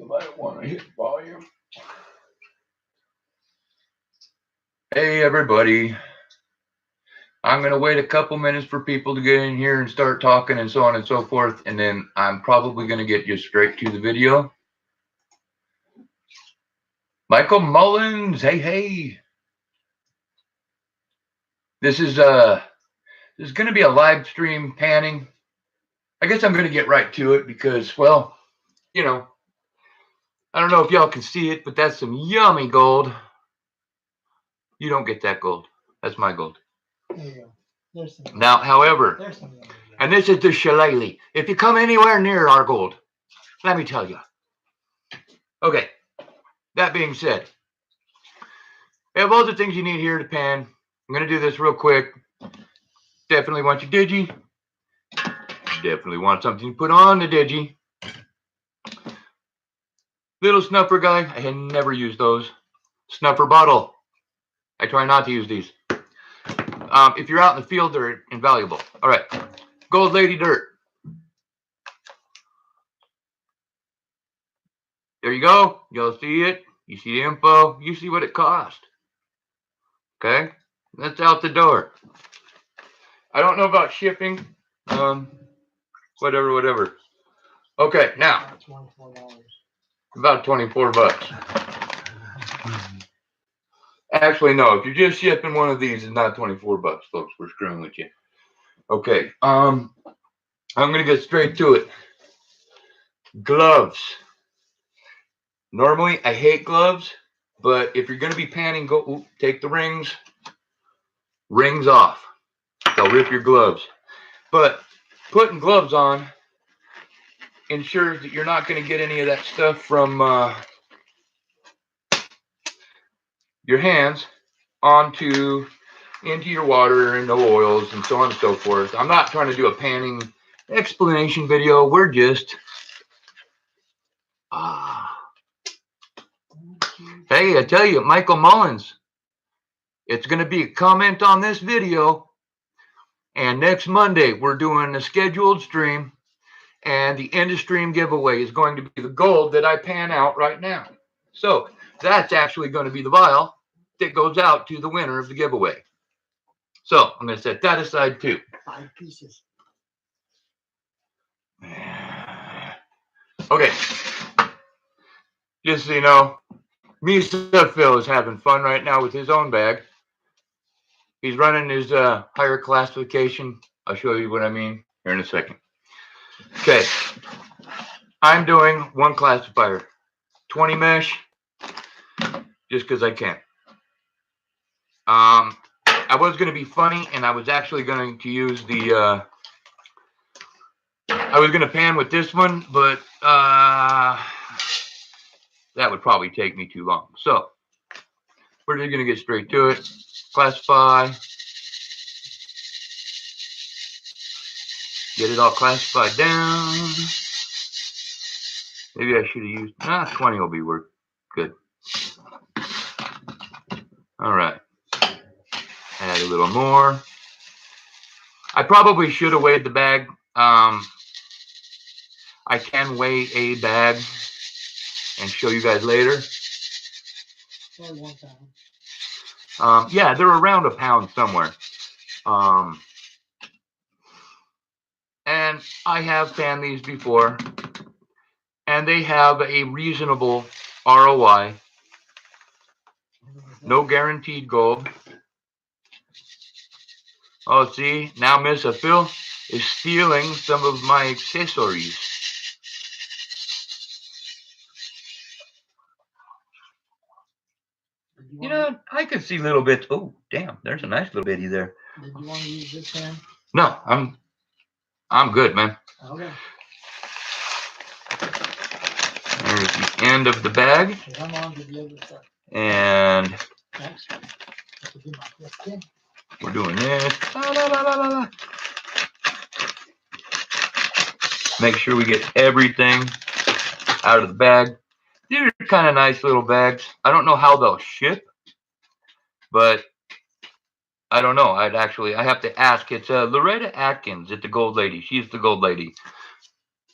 You might want to hit volume. Hey, everybody. I'm going to wait a couple minutes for people to get in here and start talking and so on and so forth. And then I'm probably going to get you straight to the video. Michael Mullins. Hey, hey. This is going to be a live stream panning. I guess I'm going to get right to it because, well, you know, I don't know if y'all can see it, but that's some yummy gold. You don't get that gold. That's my gold. There you go. There's some. Now, however, There's some. and this is the shillelagh. If you come anywhere near our gold, let me tell you. Okay, that being said, we have all the things you need here to pan. I'm going to do this real quick. Definitely want your digi. Definitely want something to put on the digi. Little snuffer guy. I had never used those. Snuffer bottle. I try not to use these. If you're out in the field, they're invaluable. All right. Gold Lady Dirt. There you go. You'll see it. You see the info. You see what it cost. Okay. That's out the door. I don't know about shipping. Whatever. Okay. Now. $24. About 24 bucks. Actually, no. If you're just shipping one of these, it's not 24 bucks, folks. We're screwing with you. Okay. I'm gonna get straight to it. Gloves. Normally, I hate gloves, but if you're gonna be panning, take the rings off. They'll rip your gloves. But putting gloves on ensures that you're not gonna get any of that stuff from your hands into your water and the oils and so on and so forth. I'm not trying to do a panning explanation video. We're just hey, I tell you, Michael Mullins, it's going to be a comment on this video, and next Monday we're doing a scheduled stream, and the end of stream giveaway is going to be the gold that I pan out right now. So that's actually going to be the vial that goes out to the winner of the giveaway. So I'm going to set that aside too. 5 pieces. Okay. Just so you know, Misa Phil is having fun right now with his own bag. He's running his higher classification. I'll show you what I mean here in a second. Okay. I'm doing one classifier. 20 mesh. Just because I can. I was going to be funny, and I was actually going to use the I was going to pan with this one, but that would probably take me too long. So we're just going to get straight to it. Classify. Get it all classified down. Maybe I should have used 20 will be worth good. All right. Add a little more. I probably should have weighed the bag. I can weigh a bag and show you guys later. Yeah, they're around a pound somewhere. And I have panned these before, and they have a reasonable ROI. No guaranteed gold. Oh, see, now Miss Phil is stealing some of my accessories. You know, I could see little bits. Oh, damn, there's a nice little bitty there. Did you want to use this pan? No, I'm good, man. Okay. There's the end of the bag. I'm on to the other side. And Thanks. We're doing this. Make sure we get everything out of the bag. These are kind of nice little bags. I don't know how they'll ship, but I don't know. I have to ask. It's Loretta Atkins at the Gold Lady. She's the Gold Lady.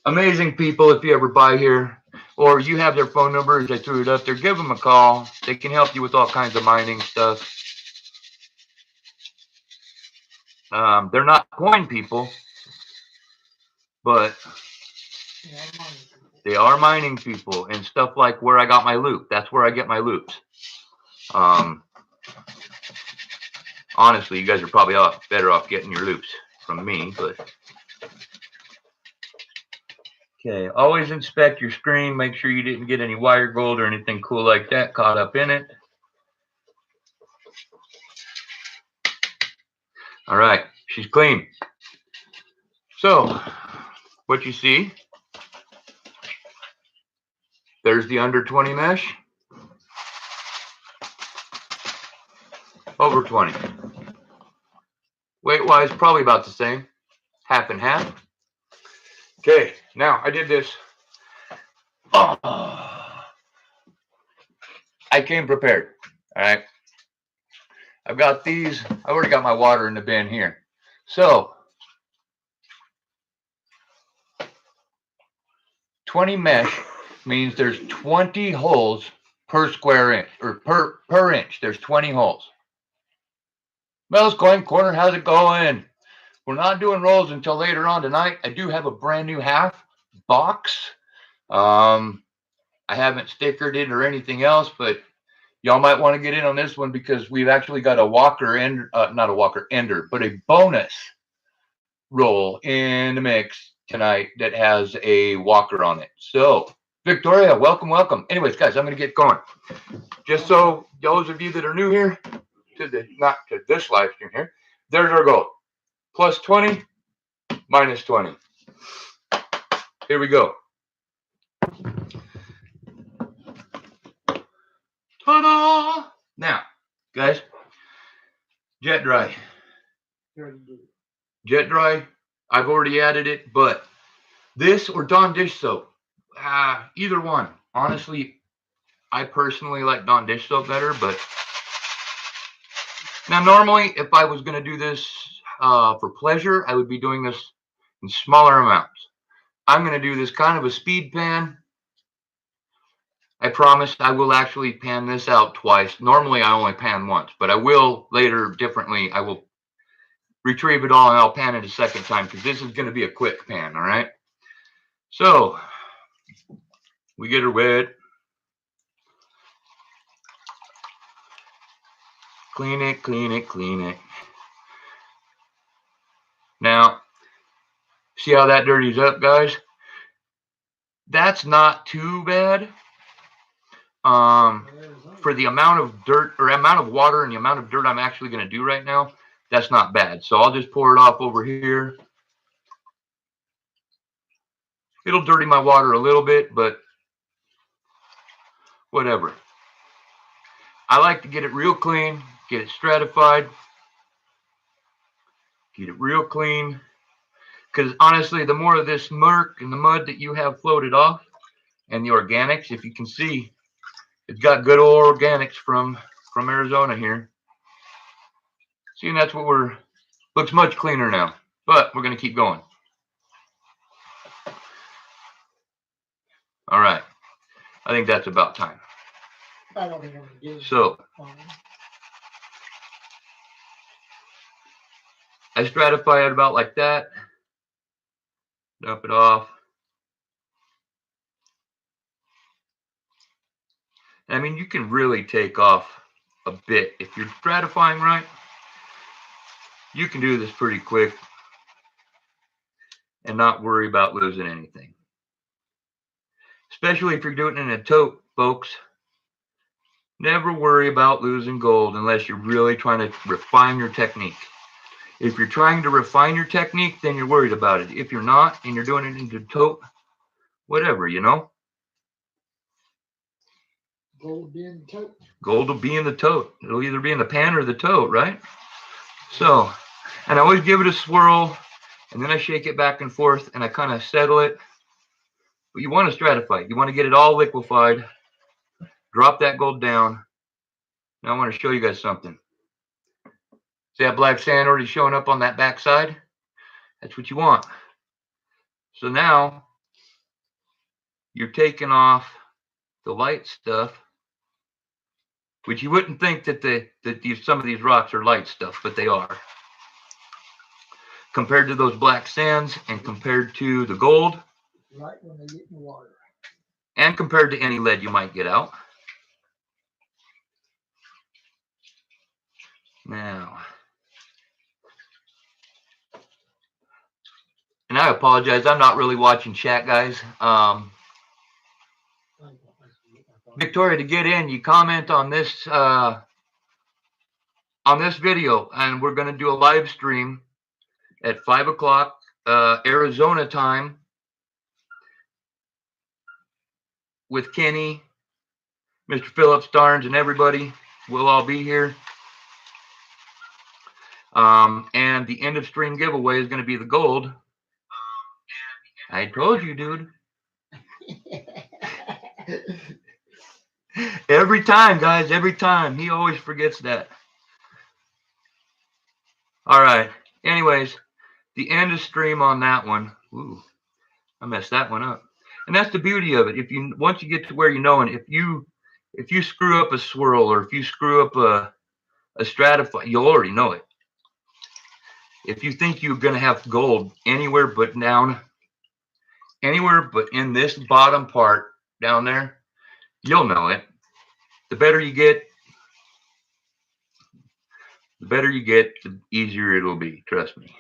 Amazing people. If you ever buy here, or you have their phone numbers, I threw it up there, give them a call. They can help you with all kinds of mining stuff. They're not coin people, but they are mining people, and stuff like where I got my loot. That's where I get my loots. Honestly, you guys are probably better off getting your loops from me, but okay. Always inspect your screen. Make sure you didn't get any wire gold or anything cool like that caught up in it. All right, she's clean. So, what you see, there's the under 20 mesh, over 20. Weight-wise, probably about the same, half and half. Okay, now I did this. Oh, I came prepared. All right, I've got these. I already got my water in the bin here. So, 20 mesh means there's 20 holes per square inch, or per inch. There's 20 holes. Mel's Coin Corner, how's it going? We're not doing rolls until later on tonight. I do have a brand new half box. I haven't stickered it or anything else, but y'all might want to get in on this one because we've actually got a walker ender, not a walker ender, but a bonus roll in the mix tonight that has a walker on it. So, Victoria, welcome, welcome. Anyways, guys, I'm going to get going. Just so those of you that are new here, not to this live stream here, there's our goal. Plus 20, minus 20. Here we go. Ta-da! Now, guys, jet dry. Jet dry, I've already added it, but this or Dawn dish soap, either one. Honestly, I personally like Dawn dish soap better, but now normally if I was going to do this for pleasure, I would be doing this in smaller amounts. I'm going to do this kind of a speed pan. I promise I will actually pan this out twice. Normally I only pan once, but I will later differently. I will retrieve it all and I'll pan it a second time because this is going to be a quick pan, all right? So we get her wet. Clean it, clean it, clean it. Now, see how that dirties up, guys? That's not too bad. For the amount of dirt or amount of water and the amount of dirt I'm actually going to do right now, that's not bad. So I'll just pour it off over here. It'll dirty my water a little bit, but whatever. I like to get it real clean, get it stratified, get it real clean. Because honestly, the more of this murk and the mud that you have floated off, and the organics, if you can see, it's got good old organics from Arizona here. See, and that's what looks much cleaner now. But we're going to keep going. All right. I think that's about time. So, I stratify it about like that. Dump it off. I mean, you can really take off a bit. If you're stratifying right, you can do this pretty quick and not worry about losing anything. Especially if you're doing it in a tote, folks. Never worry about losing gold unless you're really trying to refine your technique. If you're trying to refine your technique, then you're worried about it. If you're not, and you're doing it in the tote, whatever, you know? Gold will be in the tote. Gold will be in the tote. It'll either be in the pan or the tote, right? So, and I always give it a swirl, and then I shake it back and forth, and I kind of settle it. But you want to stratify. You want to get it all liquefied. Drop that gold down. Now I want to show you guys something. See that black sand already showing up on that back side? That's what you want. So now you're taking off the light stuff, which you wouldn't think that some of these rocks are light stuff, but they are. Compared to those black sands and compared to the gold. Right when they get in the water. And compared to any lead you might get out. Now, and I apologize, I'm not really watching chat, guys. Victoria, to get in, you comment on this video, and we're going to do a live stream at 5 o'clock Arizona time with Kenny, Mr. Phillips, Starnes, and everybody. We'll all be here. And the end of stream giveaway is going to be the gold. I told you, dude. Every time, guys, every time. He always forgets that. All right. Anyways, the end of stream on that one. Ooh, I messed that one up. And that's the beauty of it. If you once you get to where you know, and if you screw up a swirl or if you screw up a stratify, you'll already know it. If you think you're going to have gold anywhere but in this bottom part down there, you'll know it. The better you get, the easier it'll be. Trust me.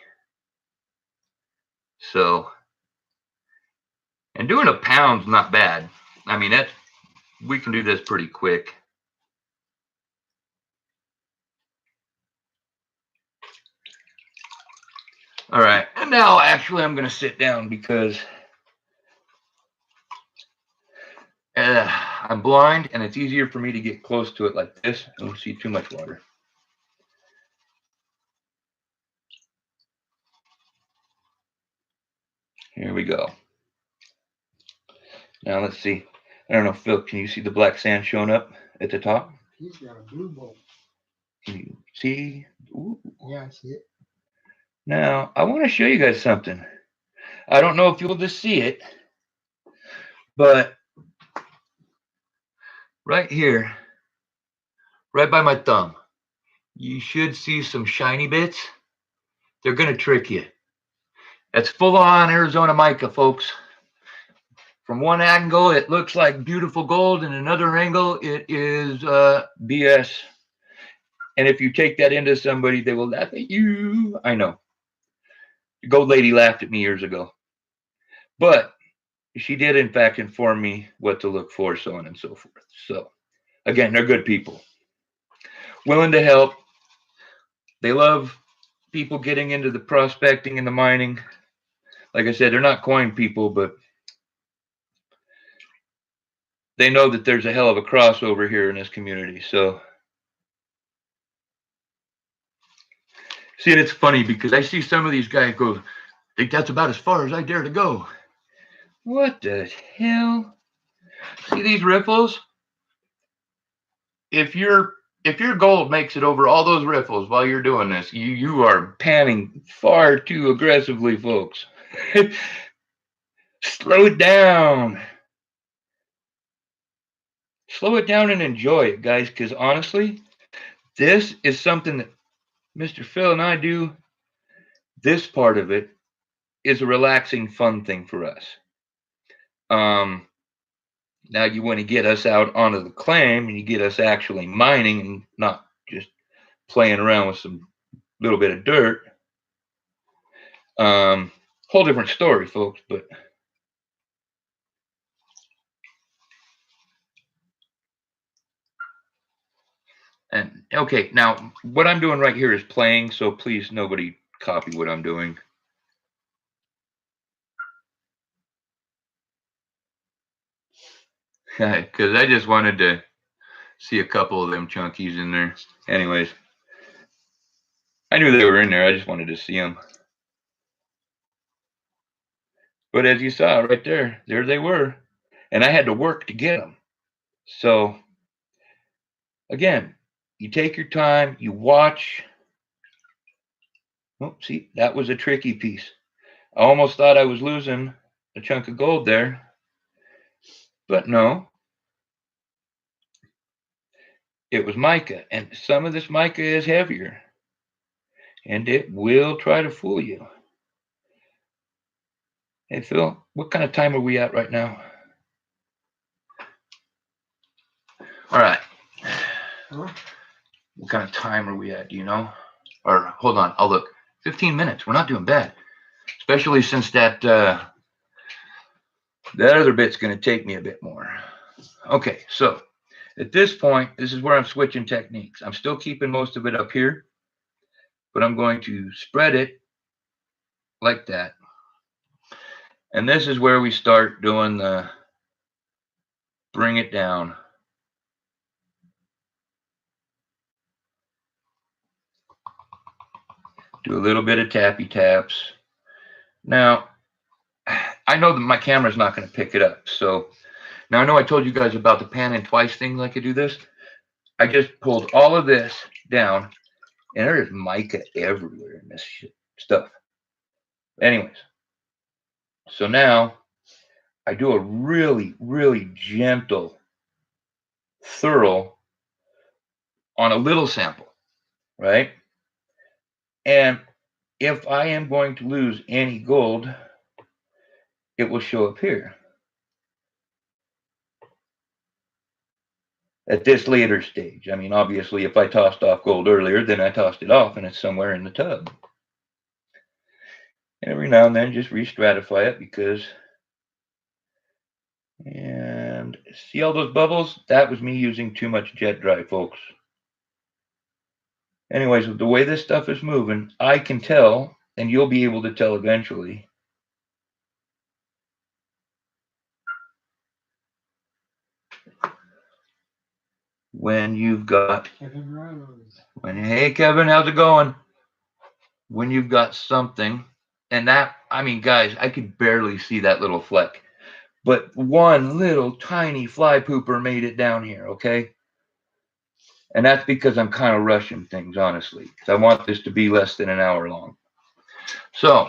So, and doing a pound's not bad. I mean, we can do this pretty quick. All right, and now actually I'm going to sit down because I'm blind and it's easier for me to get close to it like this. I don't see too much water. Here we go. Now let's see. I don't know, Phil, can you see the black sand showing up at the top? He's got a blue bowl. Can you see? Ooh. Yeah, I see it. Now, I want to show you guys something. I don't know if you'll just see it, but right here, right by my thumb, you should see some shiny bits. They're going to trick you. That's full-on Arizona mica, folks. From one angle, it looks like beautiful gold, and another angle, it is BS. And if you take that into somebody, they will laugh at you. I know. The gold lady laughed at me years ago. But she did, in fact, inform me what to look for, so on and so forth. So, again, they're good people. Willing to help. They love people getting into the prospecting and the mining. Like I said, they're not coin people, but they know that there's a hell of a crossover here in this community. So, see, and it's funny because I see some of these guys go, I think that's about as far as I dare to go. What the hell? See these riffles? If your gold makes it over all those riffles while you're doing this, you are panning far too aggressively, folks. Slow it down. Slow it down and enjoy it, guys, because honestly, this is something that Mr. Phil and I do. This part of it is a relaxing, fun thing for us. Now you want to get us out onto the claim and you get us actually mining and not just playing around with some little bit of dirt. Whole different story, folks, but and okay, now what I'm doing right here is playing, so please nobody copy what I'm doing. Because I just wanted to see a couple of them chunkies in there. Anyways, I knew they were in there. I just wanted to see them. But as you saw right there they were. And I had to work to get them. So, again, you take your time, you watch. Oh, see, that was a tricky piece. I almost thought I was losing a chunk of gold there. But no. it was mica, and some of this mica is heavier, and it will try to fool you. Hey, Phil, what kind of time are we at right now? All right. Huh? What kind of time are we at? Do you know? Or hold on, I'll look. 15 minutes. We're not doing bad, especially since that other bit's going to take me a bit more. Okay, so at this point, this is where I'm switching techniques. I'm still keeping most of it up here, but I'm going to spread it like that. And this is where we start doing the bring it down. Do a little bit of tappy taps. Now, I know that my camera's not going to pick it up. So now I know I told you guys about the pan and twice thing like I do this. I just pulled all of this down, and there is mica everywhere in this stuff. Anyways, so now I do a really, really gentle, thorough on a little sample, right? And if I am going to lose any gold, it will show up here. At this later stage. I mean, obviously, if I tossed off gold earlier, then I tossed it off and it's somewhere in the tub. And every now and then, just re-stratify it because, and see all those bubbles? That was me using too much jet dry, folks. Anyways, with the way this stuff is moving, I can tell, and you'll be able to tell eventually, when you've got, hey Kevin, how's it going? When you've got something, and that, I mean, guys, I could barely see that little fleck, but one little tiny fly pooper made it down here, okay? And that's because I'm kind of rushing things, honestly, because I want this to be less than an hour long. So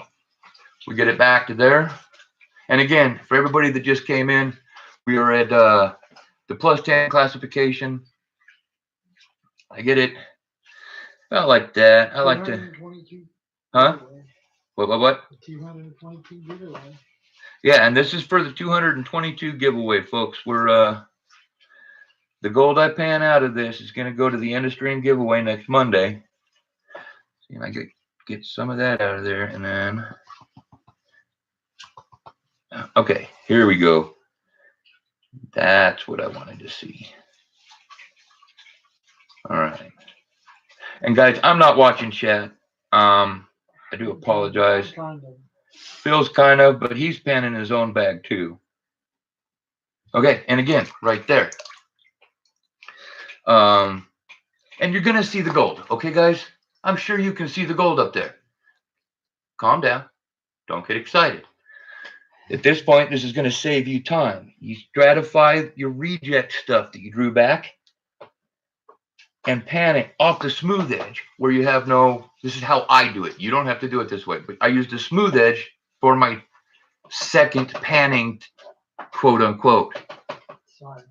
we get it back to there. And again, for everybody that just came in, we are at the +10 classification. I get it about like that. I like to, huh? What? 222 giveaway. Yeah, and this is for the 222 giveaway, folks. We're the gold I pan out of this is going to go to the end of stream giveaway next Monday. See if I get some of that out of there, and then okay, here we go. That's what I wanted to see. All right. And guys, I'm not watching chat. I do apologize. Phil's kind of, but he's panning his own bag too. Okay, and again, right there. And you're gonna see the gold, okay, guys? I'm sure you can see the gold up there. Calm down. Don't get excited. At this point, this is gonna save you time. You stratify your reject stuff that you drew back and pan it off the smooth edge where you have no, this is how I do it. You don't have to do it this way, but I use the smooth edge for my second panning, quote unquote. Sorry.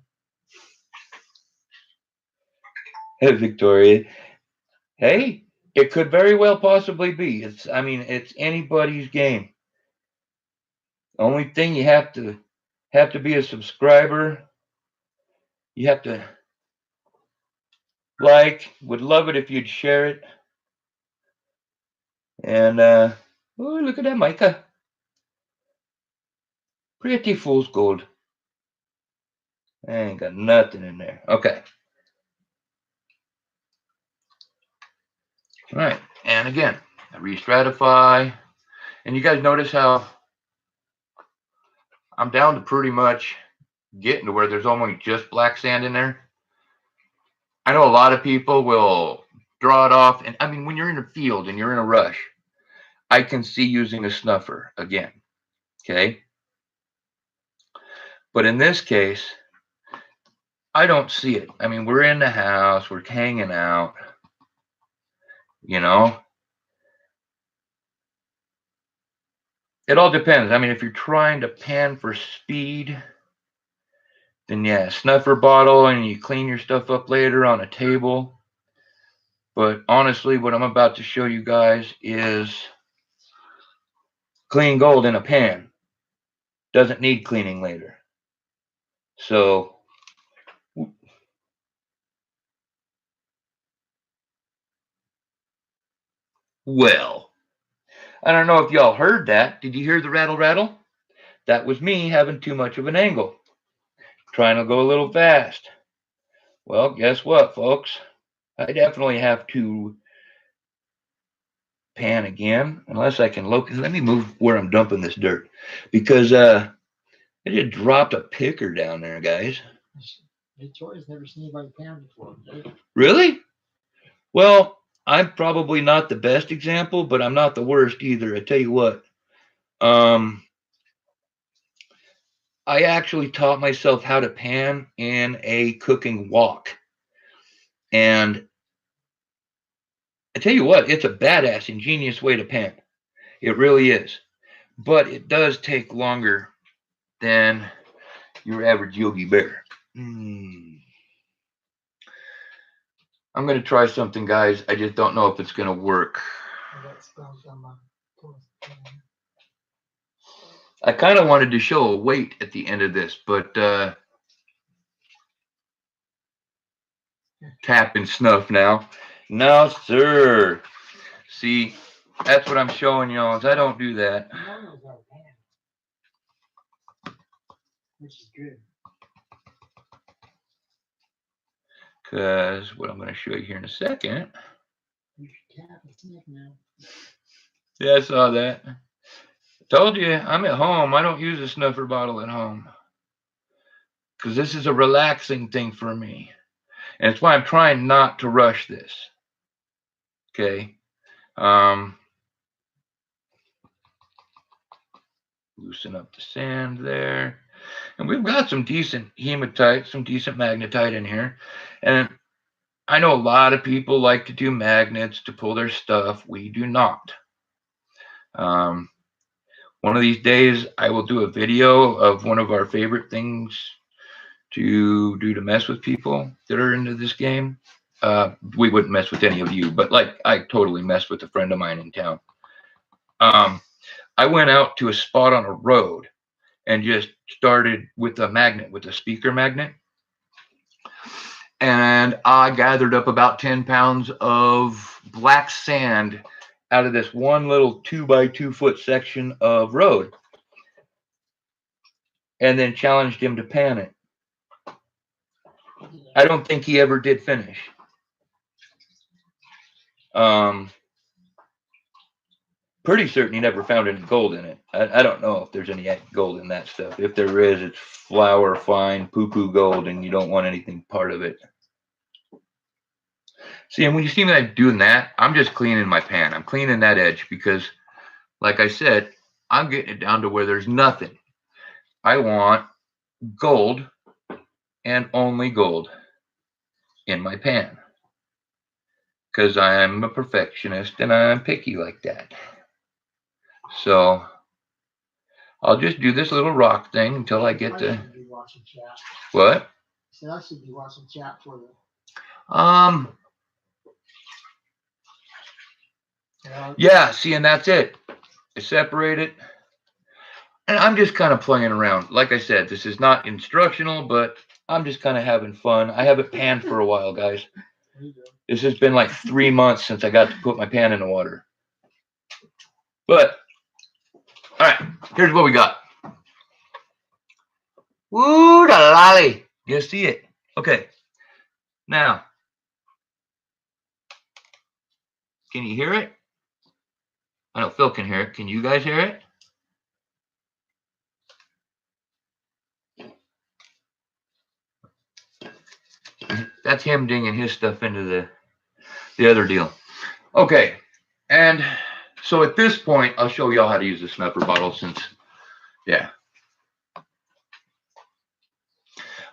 Hey, Victoria. Hey, it could very well possibly be. I mean, it's anybody's game. The only thing you have to be a subscriber. You have to like, would love it if you'd share it. And oh, look at that mica. Pretty fool's gold. I ain't got nothing in there. Okay. All right. And again, I re-stratify. And you guys notice how I'm down to pretty much getting to where there's only just black sand in there. I know a lot of people will draw it off. And I mean, when you're in a field and you're in a rush, I can see using a snuffer again. Okay. But in this case, I don't see it. I mean, we're in the house, we're hanging out, you know. It all depends. I mean, if you're trying to pan for speed, then yeah, snuffer bottle, and you clean your stuff up later on a table. But honestly, what I'm about to show you guys is clean gold in a pan. Doesn't need cleaning later. So, well, I don't know if y'all heard that. Did you hear the rattle rattle? That was me having too much of an angle, trying to go a little fast. Well, guess what, folks? I definitely have to pan again, unless I can locate. Let me move where I'm dumping this dirt, because I just dropped a picker down there, guys. Victoria's never seen anybody pan before. Right? Really? Well, I'm probably not the best example, but I'm not the worst either. I tell you what. I actually taught myself how to pan in a cooking wok. And I tell you what, it's a badass, ingenious way to pan. It really is. But it does take longer than your average Yogi Bear. I'm going to try something, guys. I just don't know if it's going to work. I kind of wanted to show a weight at the end of this, but tap and snuff now. No, sir. See, that's what I'm showing y'all, is I don't do that. Which is good. Because what I'm going to show you here in a second. You should tap and sniff now. Yeah, I saw that. Told you, I'm at home. I don't use a snuffer bottle at home. Because this is a relaxing thing for me. And it's why I'm trying not to rush this. Okay. Loosen up the sand there. And we've got some decent hematite, some decent magnetite in here. And I know a lot of people like to do magnets to pull their stuff. We do not. One of these days, I will do a video of one of our favorite things to do to mess with people that are into this game. We wouldn't mess with any of you, but like I totally messed with a friend of mine in town. I went out to a spot on a road and just started with a magnet, with a speaker magnet. And I gathered up about 10 pounds of black sand out of this one little 2x2 foot section of road, and then challenged him to pan it. I don't think he ever did finish. Pretty certain he never found any gold in it. I don't know if there's any gold in that stuff. If there is, it's flour, fine, poo-poo gold, and you don't want anything part of it. See, and when you see me like doing that, I'm just cleaning my pan. I'm cleaning that edge because, like I said, I'm getting it down to where there's nothing. I want gold and only gold in my pan because I'm a perfectionist and I'm picky like that. So I'll just do this little rock thing until I get to what? So I should be watching chat for the. Yeah, see, and that's it. I separate it. And I'm just kind of playing around. Like I said, this is not instructional, but I'm just kind of having fun. I haven't panned for a while, guys. This has been like 3 months since I got to put my pan in the water. But, all right, here's what we got. Woo, da lolly. You see it? Okay. Now, can you hear it? I know Phil can hear it. Can you guys hear it? That's him dinging his stuff into the other deal. Okay, and so at this point, I'll show y'all how to use the snuffer bottle since, yeah.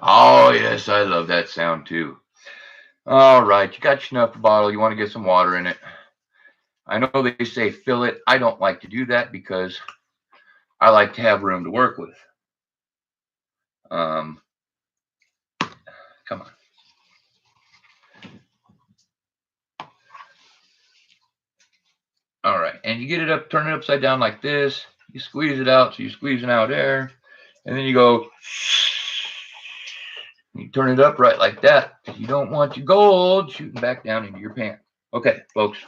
Oh, yes, I love that sound too. All right, you got your snuffer bottle. You want to get some water in it. I know they say fill it. I don't like to do that because I like to have room to work with. Come on. All right, and you get it up, turn it upside down like this. You squeeze it out, so you're squeezing out air, and then you go. You turn it up right like that. You don't want your gold shooting back down into your pan. Okay, folks.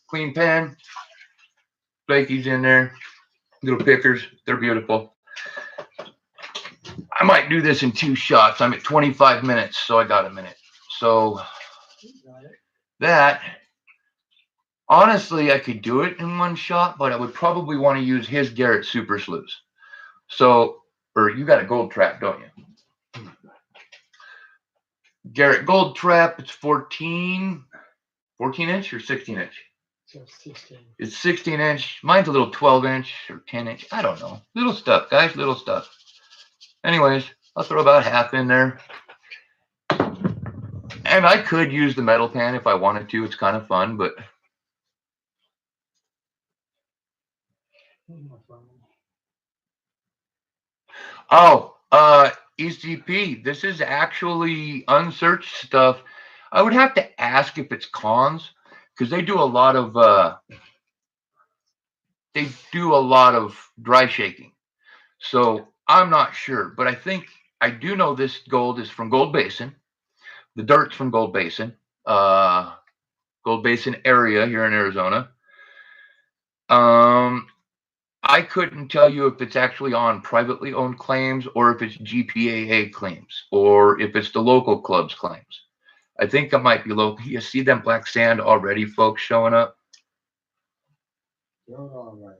Clean pan. Flakies in there. Little pickers. They're beautiful. I might do this in 2 shots. I'm at 25 minutes, so I got a minute. So that, honestly, I could do it in 1 shot, but I would probably want to use his Garrett Super Slews. So, or you got a gold trap, don't you? Garrett gold trap. It's 14 inch or 16 inch? So 16. It's 16 inch. Mine's a little 12 inch or 10 inch. I don't know. Little stuff, guys. Little stuff. Anyways, I'll throw about half in there. And I could use the metal pan if I wanted to. It's kind of fun, but. Oh, ECP. This is actually unsearched stuff. I would have to ask if it's cons, because they do a lot of dry shaking. So I'm not sure, but I do know this gold is from Gold Basin. The dirt's from Gold Basin. Gold Basin area here in Arizona. I couldn't tell you if it's actually on privately owned claims or if it's GPAA claims or if it's the local club's claims. I think it might be local. You see them black sand already, folks, showing up? All right.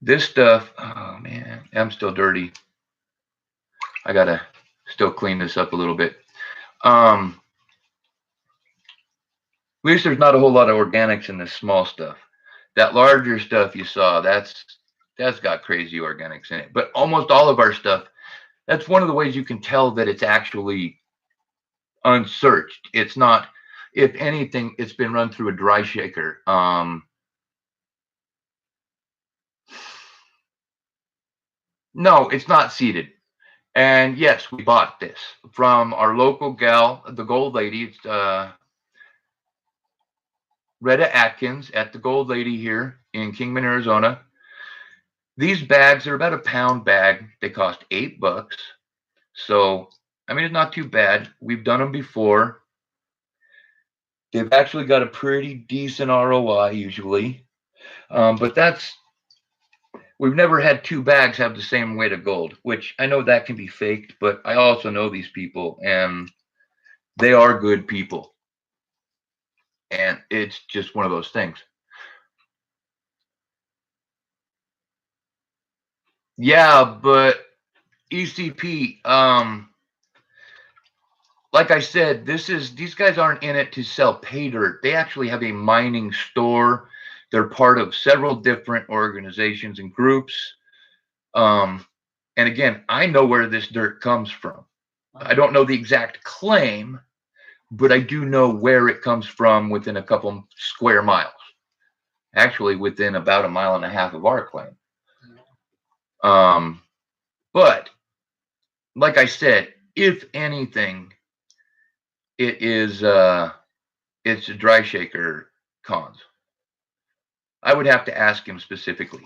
This stuff, oh man, I'm still dirty. I gotta still clean this up a little bit. At least there's not a whole lot of organics in this small stuff. That larger stuff you saw, that's got crazy organics in it. But almost all of our stuff, that's one of the ways you can tell that it's actually unsearched. It's not, if anything, it's been run through a dry shaker. No, it's not seeded. And yes, we bought this from our local gal, the Gold Lady. It's Retta Atkins at the Gold Lady here in Kingman, Arizona. These bags are about a pound bag. They cost $8. So, I mean, it's not too bad. We've done them before. They've actually got a pretty decent ROI usually. But we've never had 2 bags have the same weight of gold, which I know that can be faked, but I also know these people and they are good people. And it's just one of those things. Yeah, but ECP, like I said, these guys aren't in it to sell pay dirt. They actually have a mining store. They're part of several different organizations and groups. And again, I know where this dirt comes from. I don't know the exact claim, but I do know where it comes from within a couple square miles. Actually, within about 1.5 miles of our claim. But like I said, if anything, it's a dry shaker cons. I would have to ask him specifically.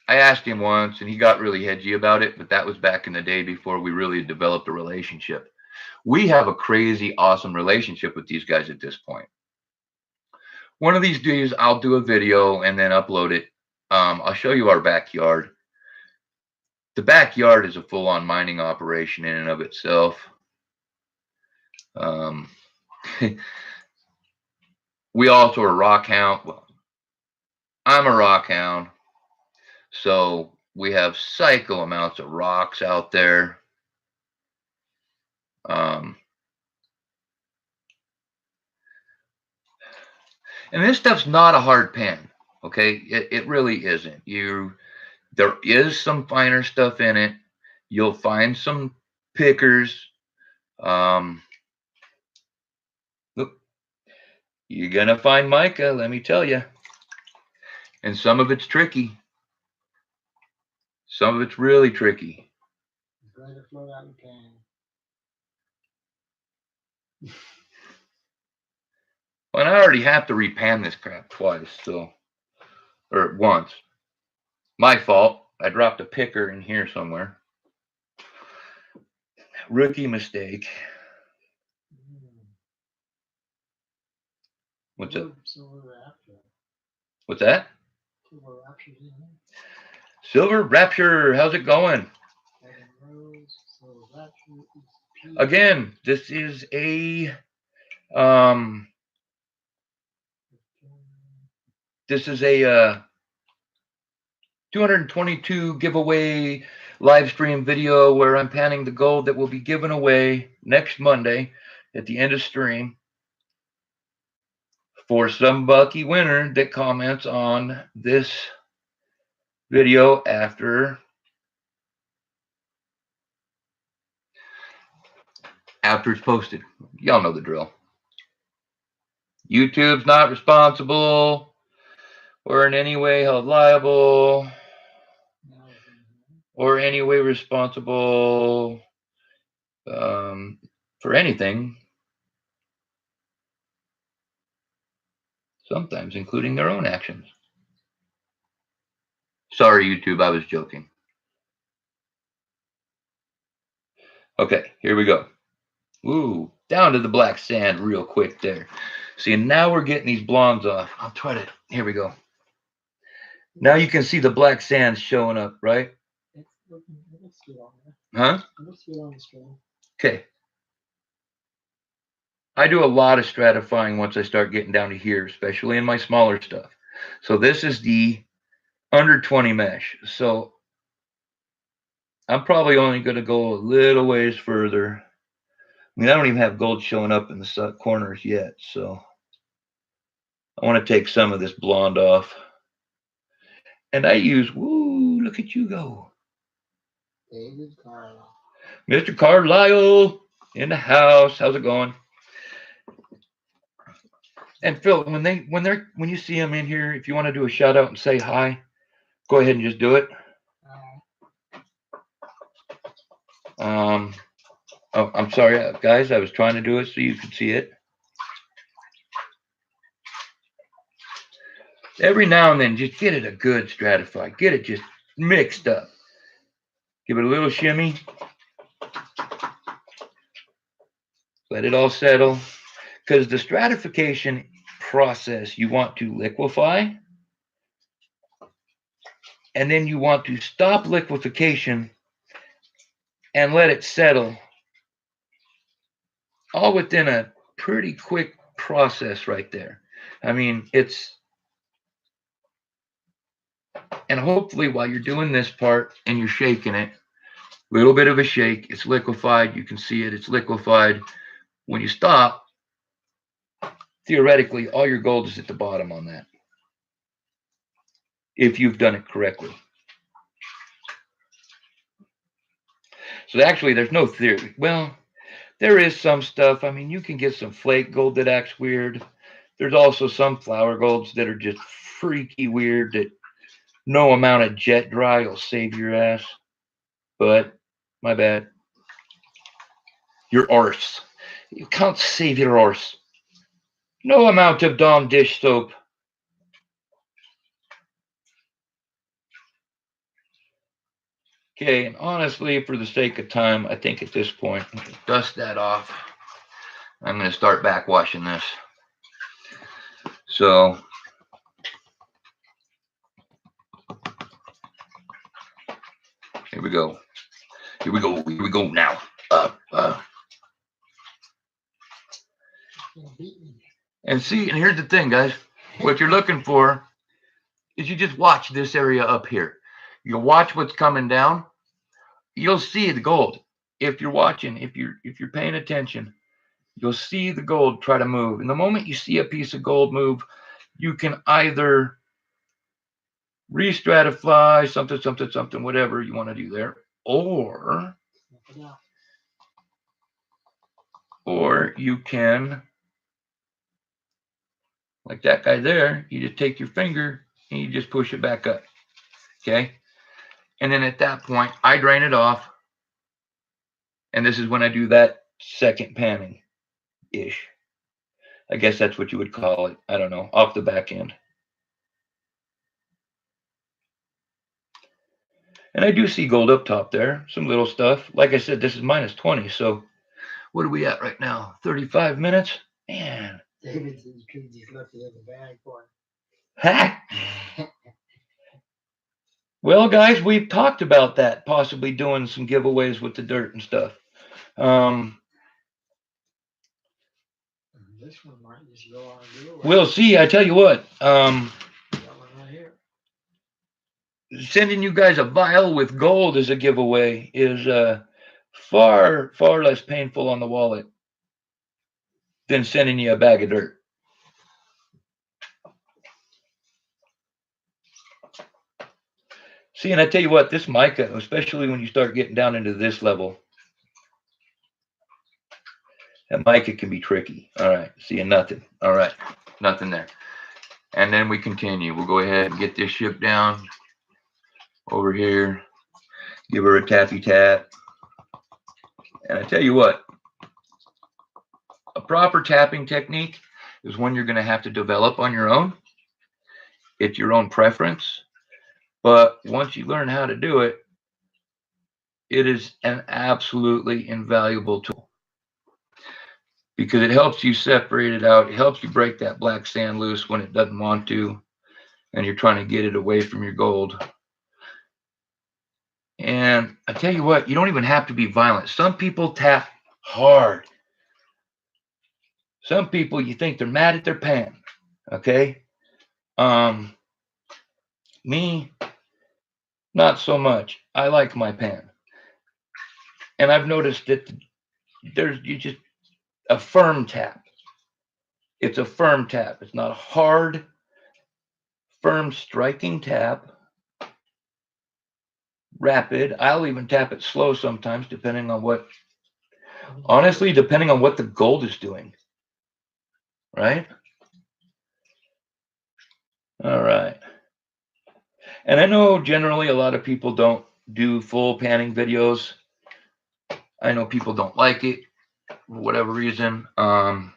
I asked him once and he got really hedgy about it, but that was back in the day before we really developed a relationship. We have a crazy awesome relationship with these guys at this point. One of these days I'll do a video and then upload it. I'll show you our backyard. The backyard is a full-on mining operation in and of itself. We also are rock hound. Well, I'm a rock hound. So we have psycho amounts of rocks out there. And this stuff's not a hard pan. Okay. It really isn't. There is some finer stuff in it. You'll find some pickers. Look, you're going to find mica, let me tell you. And some of it's tricky. Some of it's really tricky. let it float out in the pan. Well, I already have to repan this crap twice, so, or once. My fault. I dropped a picker in here somewhere. Rookie mistake. What's up? What's that? Silver Rapture, how's it going? Again, this is a 222 giveaway live stream video where I'm panning the gold that will be given away next Monday at the end of stream for some lucky winner that comments on this video after it's posted. Y'all know the drill. YouTube's not responsible or in any way held liable or any way responsible for anything, sometimes including their own actions. Sorry, YouTube, I was joking. Okay, here we go. Ooh, down to the black sand real quick there. See, now we're getting these blondes off. I'll try to, here we go. Now you can see the black sand showing up, right? Huh? Okay. I do a lot of stratifying once I start getting down to here, especially in my smaller stuff. So this is the under 20 mesh. So I'm probably only going to go a little ways further. I mean, I don't even have gold showing up in the corners yet. So I want to take some of this blonde off. And I use, woo, look at you go. David Carlisle. Mr. Carlisle in the house. How's it going? And Phil, when you see them in here, if you want to do a shout out and say hi, go ahead and just do it. Oh, I'm sorry, guys. I was trying to do it so you could see it. Every now and then, just get it a good stratify. Get it just mixed up. Give it a little shimmy. Let it all settle. Because the stratification process, you want to liquefy. And then you want to stop liquefaction and let it settle. All within a pretty quick process right there. I mean, and hopefully while you're doing this part and you're shaking it, a little bit of a shake, it's liquefied. You can see it, it's liquefied. When you stop, theoretically, all your gold is at the bottom on that. If you've done it correctly. So actually, there's no theory. Well, there is some stuff. I mean, you can get some flake gold that acts weird. There's also some flower golds that are just freaky weird that no amount of jet dry will save your ass. But, my bad. Your arse. You can't save your arse. No amount of Dawn dish soap. Okay, and honestly, for the sake of time, I think at this point, I'm going to dust that off. I'm going to start backwashing this. So, here we go. Here we go. Here we go now. And see, and here's the thing, guys. What you're looking for is you just watch this area up here. You watch what's coming down. You'll see the gold. If you're watching, if you're paying attention, you'll see the gold try to move. And the moment you see a piece of gold move, you can either re-stratify something, whatever you want to do there, or you can, like that guy there, you just take your finger and you just push it back up. Okay. And then at that point, I drain it off. And this is when I do that second panning-ish. I guess that's what you would call it. I don't know, off the back end. And I do see gold up top there, some little stuff. Like I said, this is -20, so what are we at right now? 35 minutes? Man. David just left it in the bag for him. Ha! Well, guys, we've talked about that, possibly doing some giveaways with the dirt and stuff. This one might just go on giveaway. We'll see. I tell you what, Got one right here. sending you guys a vial with gold as a giveaway is far less painful on the wallet than sending you a bag of dirt. See, and I tell you what, this mica, especially when you start getting down into this level, that mica can be tricky. All right, seeing nothing. All right, nothing there. And then we continue. We'll go ahead and get this ship down over here. Give her a tappy tap. And I tell you what, a proper tapping technique is one you're going to have to develop on your own. It's your own preference. But once you learn how to do it, it is an absolutely invaluable tool because it helps you separate it out. It helps you break that black sand loose when it doesn't want to, and you're trying to get it away from your gold. And I tell you what, you don't even have to be violent. Some people tap hard. Some people, you think they're mad at their pan. Okay. Me, not so much. I like my pan. And I've noticed that you just a firm tap. It's a firm tap. It's not a hard, firm striking tap. Rapid. I'll even tap it slow sometimes, depending on what, honestly, depending on what the gold is doing. Right? All right. And I know generally a lot of people don't do full panning videos. I know people don't like it for whatever reason. I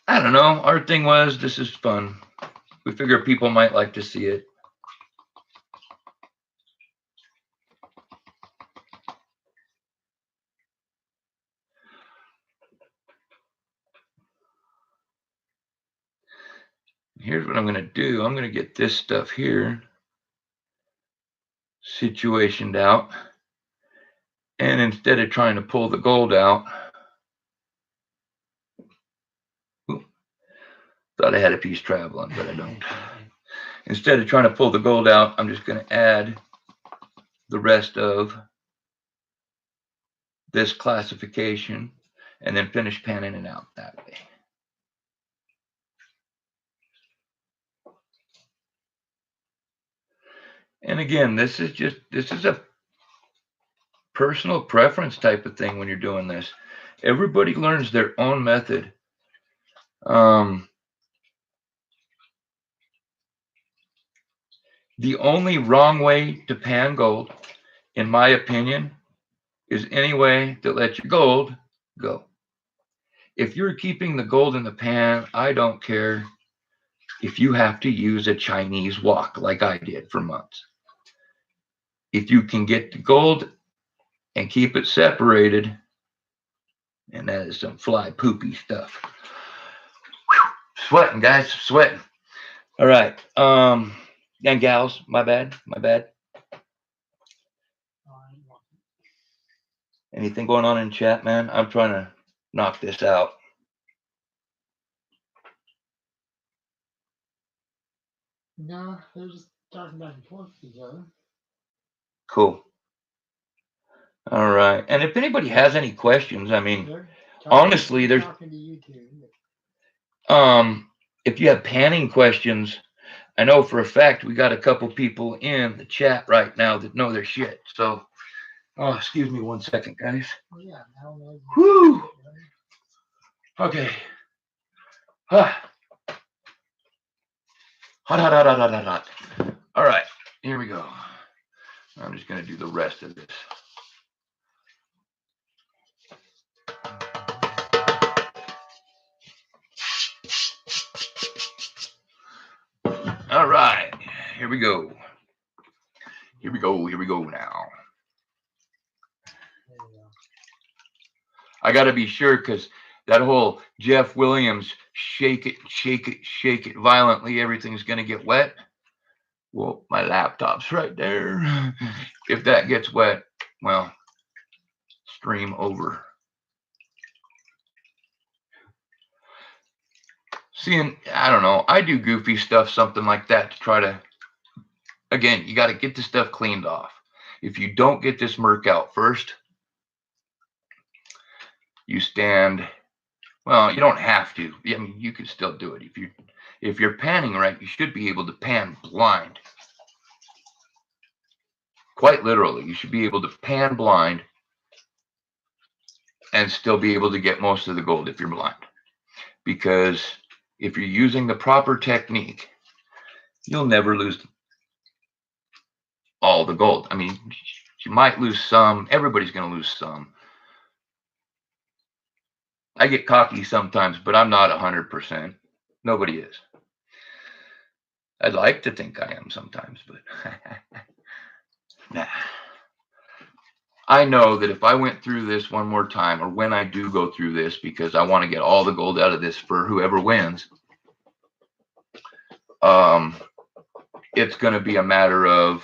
don't know. Our thing was, this is fun. We figure people might like to see it. Here's what I'm going to do. I'm going to get this stuff here situationed out. And instead of trying to pull the gold out, thought I had a piece traveling, but I don't. Instead of trying to pull the gold out, I'm just going to add the rest of this classification and then finish panning it out that way. And again, this is a personal preference type of thing when you're doing this. Everybody learns their own method. The only wrong way to pan gold, in my opinion, is any way that lets your gold go. If you're keeping the gold in the pan, I don't care if you have to use a Chinese wok like I did for months. If you can get the gold and keep it separated, and that is some fly poopy stuff. Whew, sweating, guys, sweating. All right. And gals, my bad. Anything going on in chat, man? I'm trying to knock this out. No, they're just talking back and forth with each other. Cool. All right. And if anybody has any questions, I mean, honestly, there's talking to you too. If you have panning questions, I know for a fact we got a couple people in the chat right now that know their shit. So, oh, excuse me 1 second, guys. Oh, yeah. Whoo. Okay. Hot. All right. Here we go. I'm just going to do the rest of this. All right, here we go. Here we go now. I got to be sure because that whole Jeff Williams, shake it violently, everything's going to get wet. Well, my laptop's right there. If that gets wet, well, stream over. Seeing, I don't know, I do goofy stuff, something like that to try to, again, you got to get the stuff cleaned off. If you don't get this murk out first, you stand, well, you don't have to. I mean, you can still do it. If you're panning right, you should be able to pan blind. Quite literally, you should be able to pan blind and still be able to get most of the gold if you're blind. Because if you're using the proper technique, you'll never lose all the gold. I mean, you might lose some. Everybody's going to lose some. I get cocky sometimes, but I'm not 100%. Nobody is. I'd like to think I am sometimes, but nah. I know that if I went through this one more time, or when I do go through this, because I want to get all the gold out of this for whoever wins, it's going to be a matter of,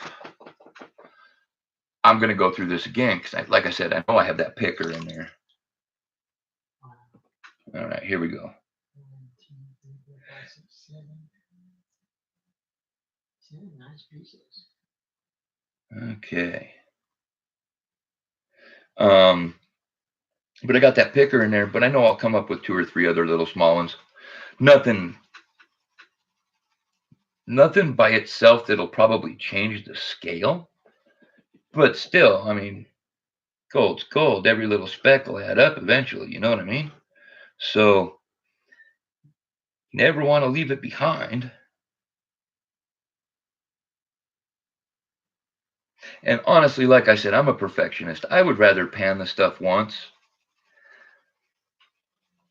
I'm going to go through this again, because like I said, I know I have that picker in there. All right, here we go. 7 nice pieces. Okay. But I got that picker in there, but I know I'll come up with 2 or 3 other little small ones. Nothing by itself that'll probably change the scale, but still, I mean, gold's gold. Every little speck will add up eventually, you know what I mean? So never want to leave it behind. And honestly, like I said, I'm a perfectionist. I would rather pan the stuff once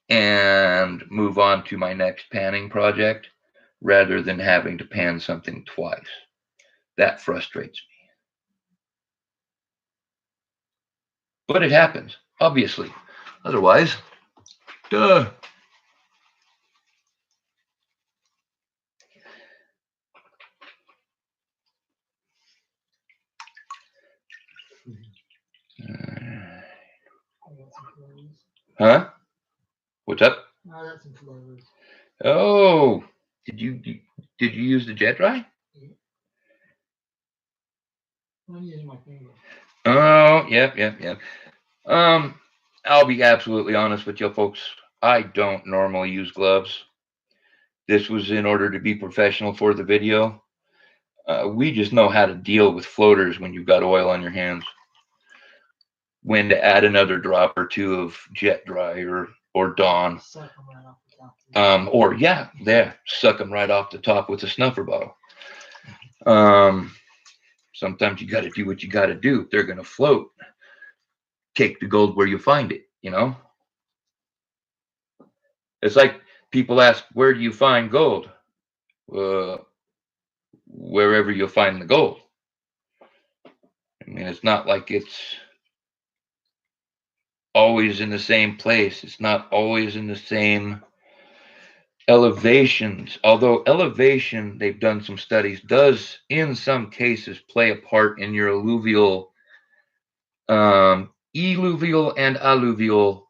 and move on to my next panning project rather than having to pan something twice. That frustrates me. But it happens, obviously. Otherwise, duh. Huh? What's up? I got some flavors. Oh, did you use the jet dry? Yeah. I'm using my finger. Oh, yep. I'll be absolutely honest with you folks. I don't normally use gloves. This was in order to be professional for the video. We just know how to deal with floaters when you've got oil on your hands. When to add another drop or 2 of jet dry or Dawn. Suck them right off the top. Or yeah, suck them right off the top with a snuffer bottle. Sometimes you got to do what you got to do. If they're going to float, take the gold where you find it, you know? It's like people ask, where do you find gold? Wherever you'll find the gold. I mean, it's not like it's always in the same place. It's not always in the same elevations. Although elevation, they've done some studies, does in some cases play a part in your alluvial, eluvial and alluvial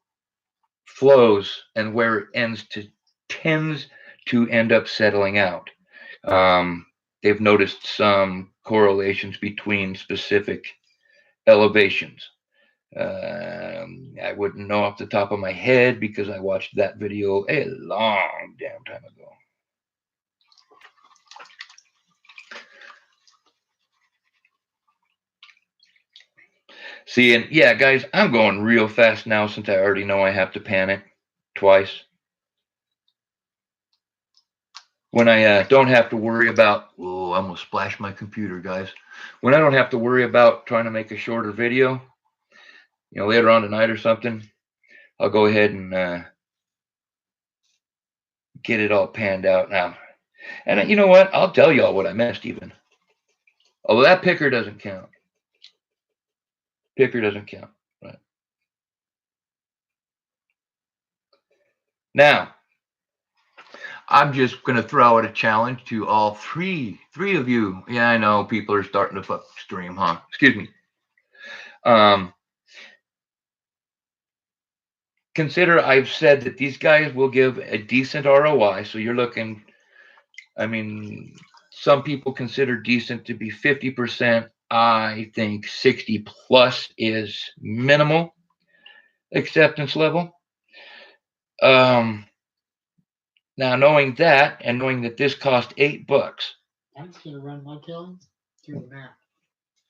flows, and where it tends to end up settling out. They've noticed some correlations between specific elevations. I wouldn't know off the top of my head because I watched that video a long damn time ago. See, and yeah, guys, I'm going real fast now since I already know I have to pan it twice. when I don't have to worry about, oh, I'm going to splash my computer, guys. When I don't have to worry about trying to make a shorter video, you know, later on tonight or something, I'll go ahead and get it all panned out now. And you know what? I'll tell y'all what I missed even. Oh, that picker doesn't count. Picker doesn't count. Right. Now, I'm just going to throw out a challenge to all three of you. Yeah, I know people are starting to fuck stream, huh? Excuse me. Consider I've said that these guys will give a decent ROI. So you're looking, I mean, some people consider decent to be 50%. I think 60 plus is minimal acceptance level. Now, knowing that and knowing that this cost $8, I'm just gonna run my killing through the map.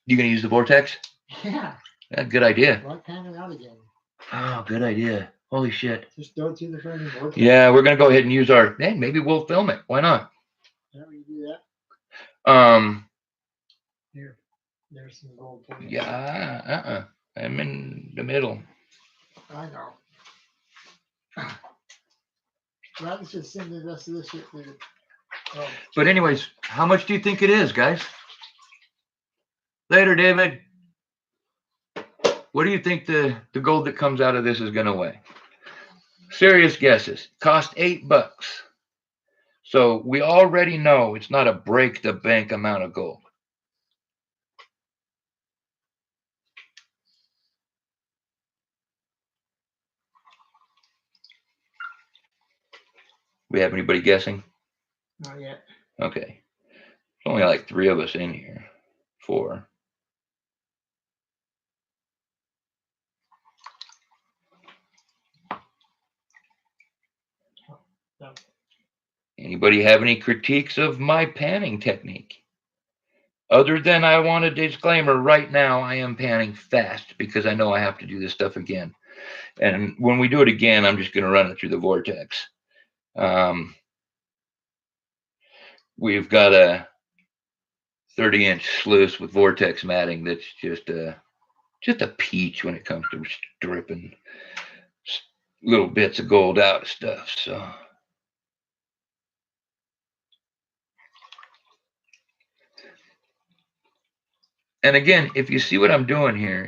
You gonna use the vortex? Yeah. Yeah, good idea. Why pan it out again? Oh, good idea. Holy shit. Just go through the front vortex. Yeah, we're gonna go ahead and use our. Hey, maybe we'll film it. Why not? How do we do that? Here, there's some gold for you. Yeah. I'm in the middle. I know. Well, let's just send the rest of this shit later. Oh. But anyways, how much do you think it is, guys? Later, David. What do you think the gold that comes out of this is gonna weigh? Serious guesses. Cost $8. So we already know it's not a break the bank amount of gold. We have anybody guessing? Not yet. Okay. There's only like 3 of us in here. 4. No. Anybody have any critiques of my panning technique? Other than I want a disclaimer right now, I am panning fast because I know I have to do this stuff again. And when we do it again, I'm just going to run it through the vortex. We've got a 30-inch sluice with vortex matting that's just a peach when it comes to stripping little bits of gold out of stuff. So. And again, if you see what I'm doing here,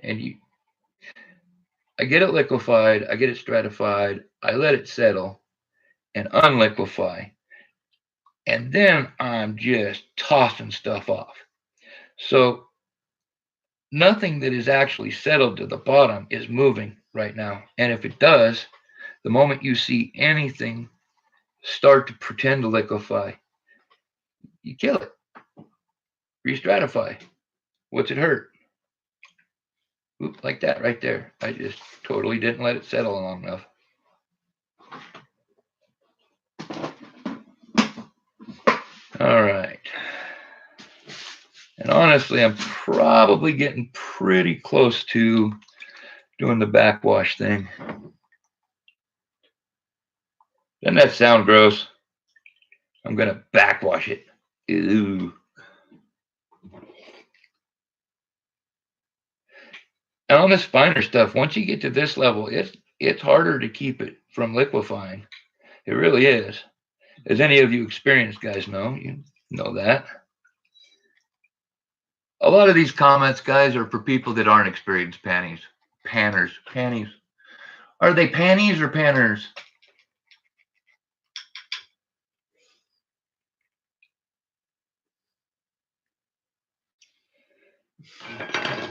and I get it liquefied, I get it stratified, I let it settle and unliquefy, and then I'm just tossing stuff off. So nothing that is actually settled to the bottom is moving right now. And if it does, the moment you see anything start to pretend to liquefy, you kill it. Restratify. What's it hurt? Oop, like that right there. I just totally didn't let it settle long enough. All right. And honestly, I'm probably getting pretty close to doing the backwash thing. Doesn't that sound gross? I'm going to backwash it. Ew. And on this finer stuff, once you get to this level, it's harder to keep it from liquefying. It really is. As any of you experienced guys know, you know that. A lot of these comments, guys, are for people that aren't experienced panties. Pannies. Are they panties or panners?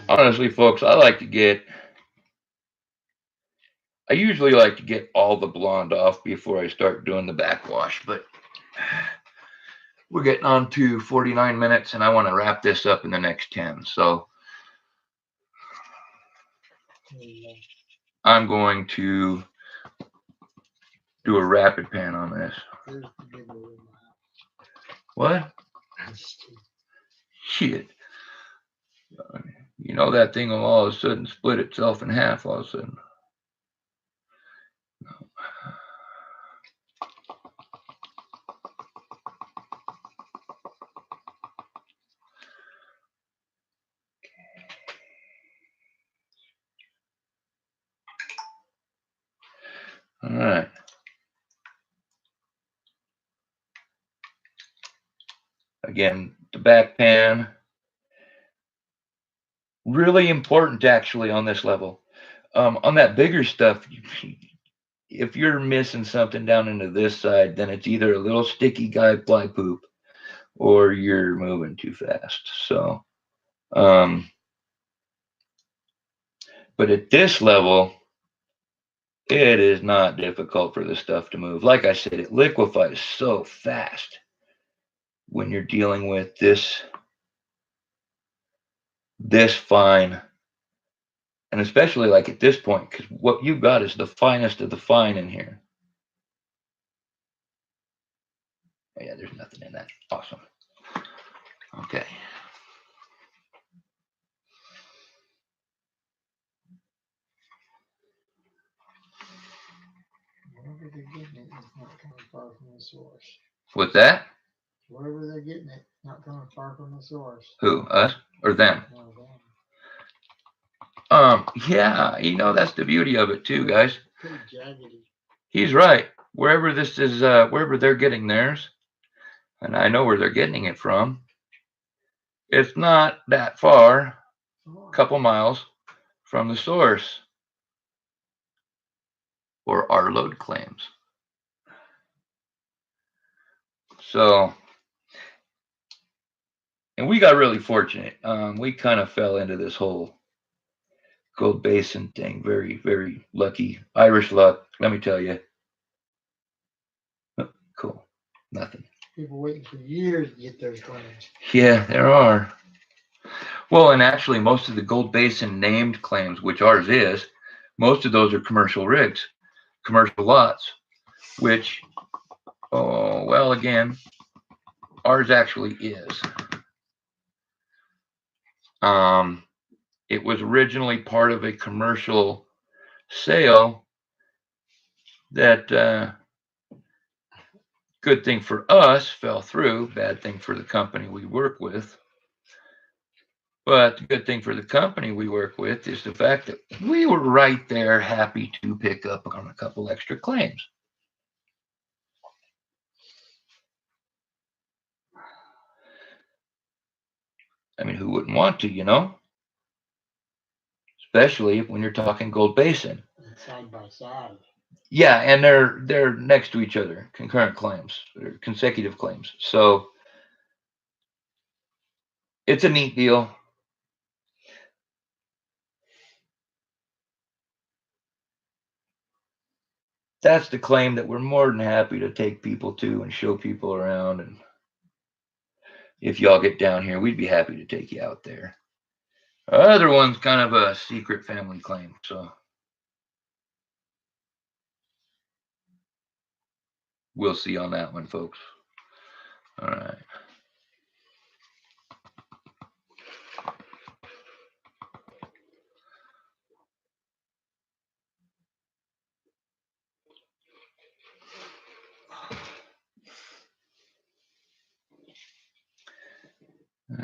Honestly, folks, I usually like to get all the blonde off before I start doing the backwash, but we're getting on to 49 minutes and I want to wrap this up in the next 10. So I'm going to do a rapid pan on this. What? Shit. You know that thing will all of a sudden split itself in half all of a sudden. All right. Again, the back pan. Really important actually on this level. On that bigger stuff, if you're missing something down into this side, then it's either a little sticky guy fly poop or you're moving too fast. So, but at this level, it is not difficult for the stuff to move. Like I said, it liquefies so fast when you're dealing with this fine. And especially like at this point, because what you've got is the finest of the fine in here. Oh, yeah, there's nothing in that. Awesome. Okay. Wherever they're getting it, it's not coming far from the source. What's that? Wherever they're getting it, not coming far from the source. Who? Us or them? No, them. Yeah, that's the beauty of it too, guys. Pretty jaggedy. He's right. Wherever this is, wherever they're getting theirs, and I know where they're getting it from, it's not that far, a couple miles from the source or our load claims. So, and we got really fortunate. We kind of fell into this whole Gold Basin thing. Very, very lucky. Irish luck, let me tell you. Oh, cool. Nothing. People waiting for years to get those claims. Yeah, there are. Well, and actually, most of the Gold Basin named claims, which ours is, most of those are commercial rigs, commercial lots, which, oh, well, again, ours actually is. It was originally part of a commercial sale that, good thing for us, fell through, bad thing for the company we work with. But the good thing for the company we work with is the fact that we were right there happy to pick up on a couple extra claims. I mean, who wouldn't want to, especially when you're talking Gold Basin. Side by side. Yeah, and they're next to each other, concurrent claims, or consecutive claims. So it's a neat deal. That's the claim that we're more than happy to take people to and show people around. And if y'all get down here, we'd be happy to take you out there. Other one's kind of a secret family claim, so we'll see on that one, folks. All right.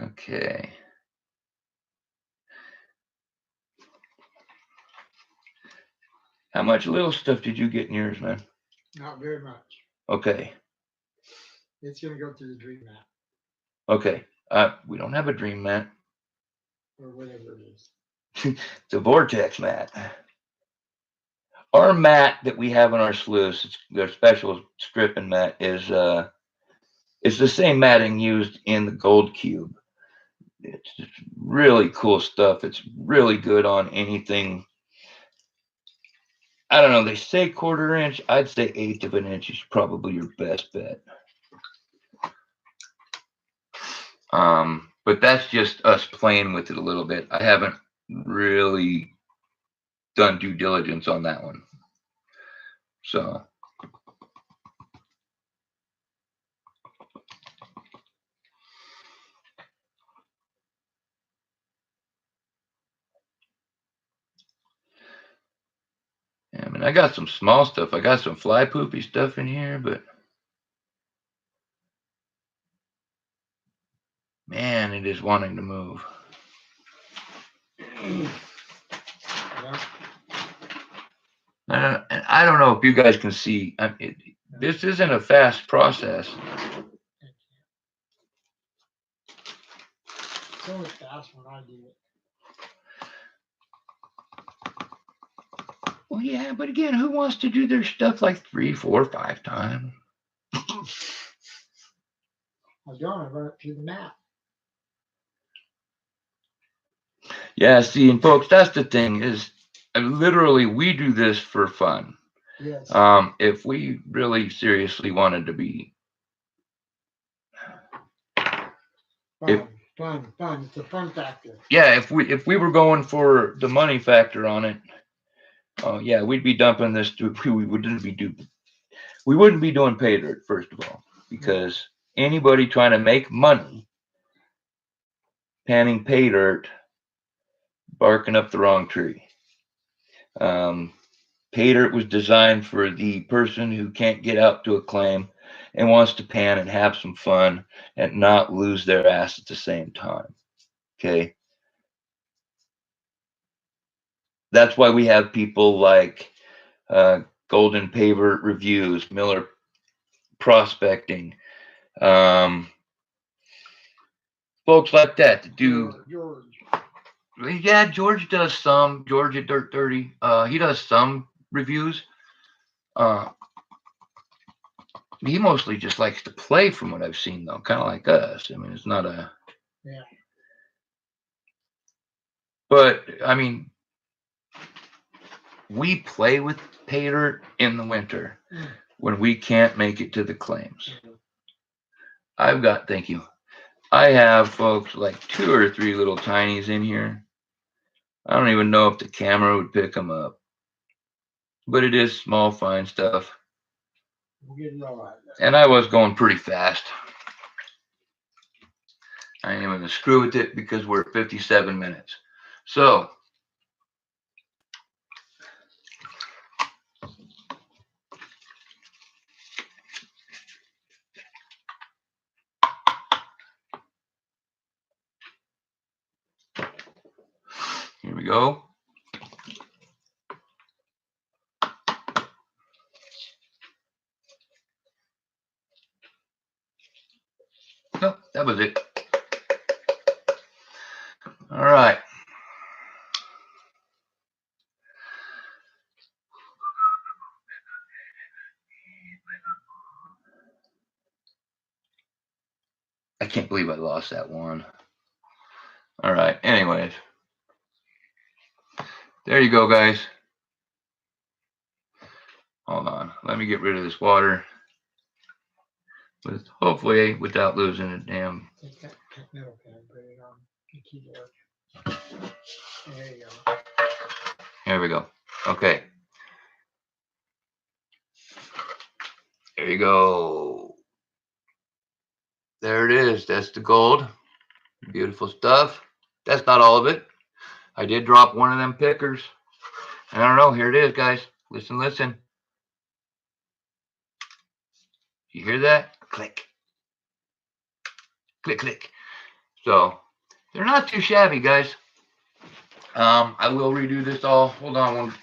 Okay. How much little stuff did you get in yours, man? Not very much. Okay. It's going to go through the dream map. Okay. We don't have a dream mat. Or whatever it is. It's a vortex mat. Our mat that we have on our sluice, their special stripping mat, is it's the same matting used in the Gold Cube. It's really cool stuff. It's really good on anything. I don't know. They say 1/4 inch. I'd say 1/8 of an inch is probably your best bet. But that's just us playing with it a little bit. I haven't really done due diligence on that one. So. I mean, I got some small stuff. I got some fly poopy stuff in here, but man, it is wanting to move. Yeah. I don't know if you guys can see. This isn't a fast process. It's only fast when I do it. Well, yeah, but again, who wants to do their stuff like 3, 4, 5 times? I don't. I run it through the map. Yeah, see, and folks, that's the thing is, literally, we do this for fun. Yes. If we really seriously wanted to be, Fun. It's a fun factor. yeah, if we were going for the money factor on it, yeah, we'd be dumping this through. We wouldn't be doing pay dirt, first of all, because anybody trying to make money panning pay dirt, barking up the wrong tree. Pay dirt was designed for the person who can't get out to a claim and wants to pan and have some fun and not lose their ass at the same time. Okay. That's why we have people like Golden Paver Reviews, Miller Prospecting, folks like that to do. George. Yeah, George does some. George at Dirt 30. He does some reviews. He mostly just likes to play, from what I've seen, though, kind of like us. I mean, it's not a. Yeah. But I mean, we play with pay dirt in the winter when we can't make it to the claims. Thank you. I have, folks, like 2 or 3 little tinies in here. I don't even know if the camera would pick them up, but it is small, fine stuff. And I was going pretty fast. I ain't even gonna screw with it because we're at 57 minutes. So here we go. Nope, that was it. All right. I can't believe I lost that one. All right. Anyways, there you go, guys. Hold on. Let me get rid of this water. Hopefully without losing it. Damn. There you go. Here we go. Okay. There you go. There it is. That's the gold. Beautiful stuff. That's not all of it. I did drop one of them pickers. I don't know. Here it is, guys. Listen, listen. You hear that? Click. Click, click. So they're not too shabby, guys. I will redo this all. Hold on one.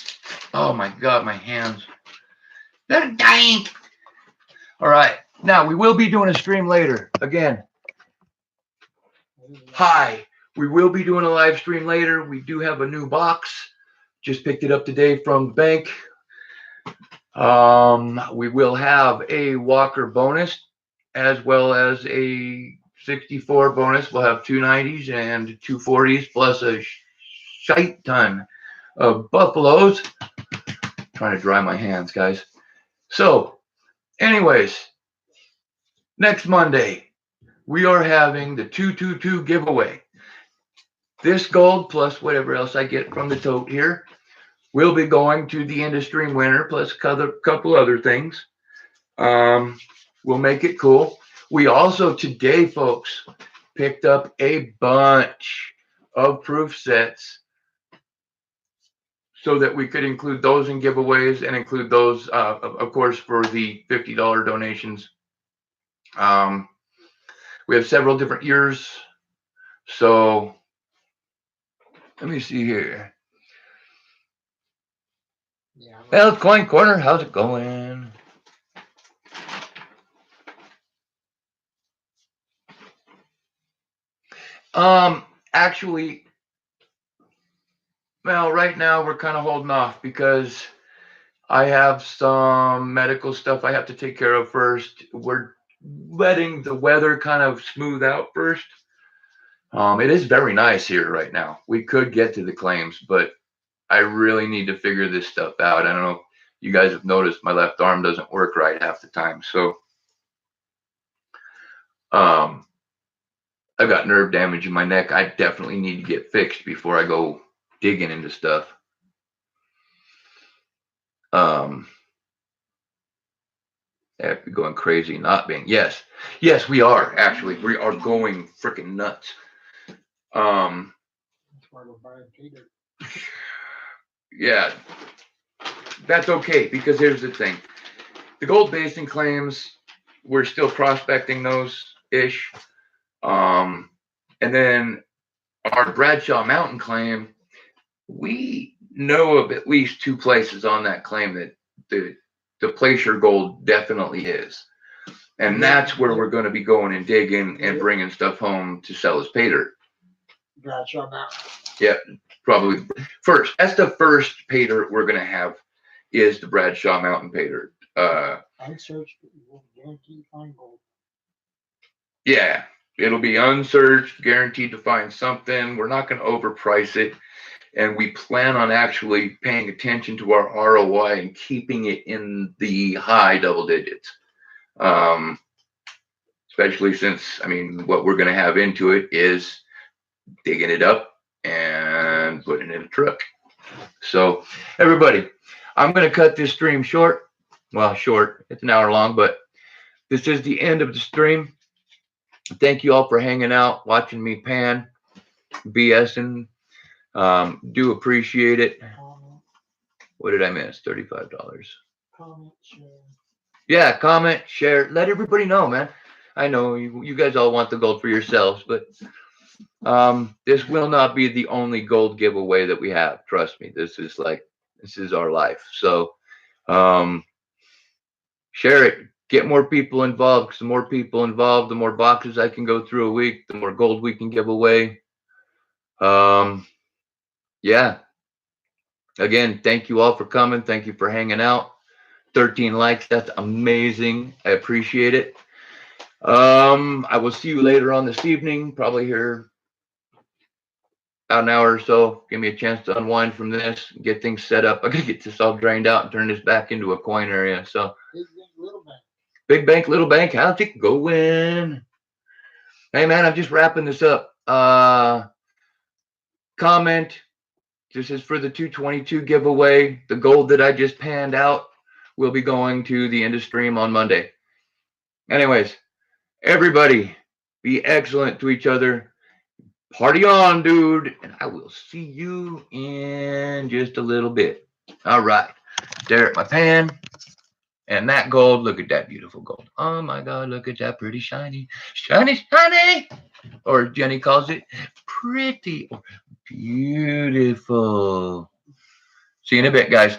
Oh my God, my hands. They're dying. All right. Now we will be doing a stream later. Again. Hi. We will be doing a live stream later. We do have a new box. Just picked it up today from the bank. We will have a Walker bonus as well as a 64 bonus. We'll have 290s and 240s plus a shite ton of buffaloes. I'm trying to dry my hands, guys. So, anyways, next Monday, we are having the 222 giveaway. This gold plus whatever else I get from the tote here will be going to the industry winner plus a couple other things. We'll make it cool. We also today, folks, picked up a bunch of proof sets so that we could include those in giveaways and include those, of course, for the $50 donations. We have several different years. So let me see here. Yeah. Well, Coin Corner, how's it going? Actually, well, right now we're kind of holding off because I have some medical stuff I have to take care of first. We're letting the weather kind of smooth out first. It is very nice here right now. We could get to the claims, but I really need to figure this stuff out. I don't know if you guys have noticed my left arm doesn't work right half the time. So I've got nerve damage in my neck. I definitely need to get fixed before I go digging into stuff. After going crazy, not being. Yes, we are actually. We are going freaking nuts. Yeah, that's okay because here's the thing: the gold basin claims, we're still prospecting those ish. And then our Bradshaw Mountain claim, we know of at least 2 places on that claim that the placer gold definitely is. And that's where we're going to be going and digging and bringing stuff home to sell as pay dirt. Bradshaw Mountain. Yep, probably first. That's the first pay dirt we're going to have is the Bradshaw Mountain pay dirt. Unsearched, guaranteed find gold. Yeah, it'll be unsearched, guaranteed to find something. We're not going to overprice it. And we plan on actually paying attention to our ROI and keeping it in the high double digits. Especially since, I mean, what we're going to have into it is digging it up and putting it in a truck. So, everybody, I'm going to cut this stream short. Well, short, it's an hour long, but this is the end of the stream. Thank you all for hanging out, watching me pan, BSing. Do appreciate it. What did I miss? $35. Comment, share. Yeah, comment, share. Let everybody know, man. I know you guys all want the gold for yourselves, but this will not be the only gold giveaway that we have. Trust me. This is our life. So share it. Get more people involved. Because the more people involved, the more boxes I can go through a week, the more gold we can give away. Yeah. Again, thank you all for coming. Thank you for hanging out. 13 likes. That's amazing. I appreciate it. I will see you later on this evening, probably here about an hour or so. Give me a chance to unwind from this, get things set up. I gotta get this all drained out and turn this back into a coin area. So Big bank, little bank. Big bank, little bank, how's it going? Hey man, I'm just wrapping this up. Comment. This is for the 222 giveaway. The gold that I just panned out will be going to the end of stream on Monday. Anyways, everybody, be excellent to each other. Party on, dude. And I will see you in just a little bit. All right. There at my pan. And that gold, look at that beautiful gold. Oh my God, look at that pretty shiny. Shiny, shiny. Or Jenny calls it pretty or beautiful. See you in a bit, guys.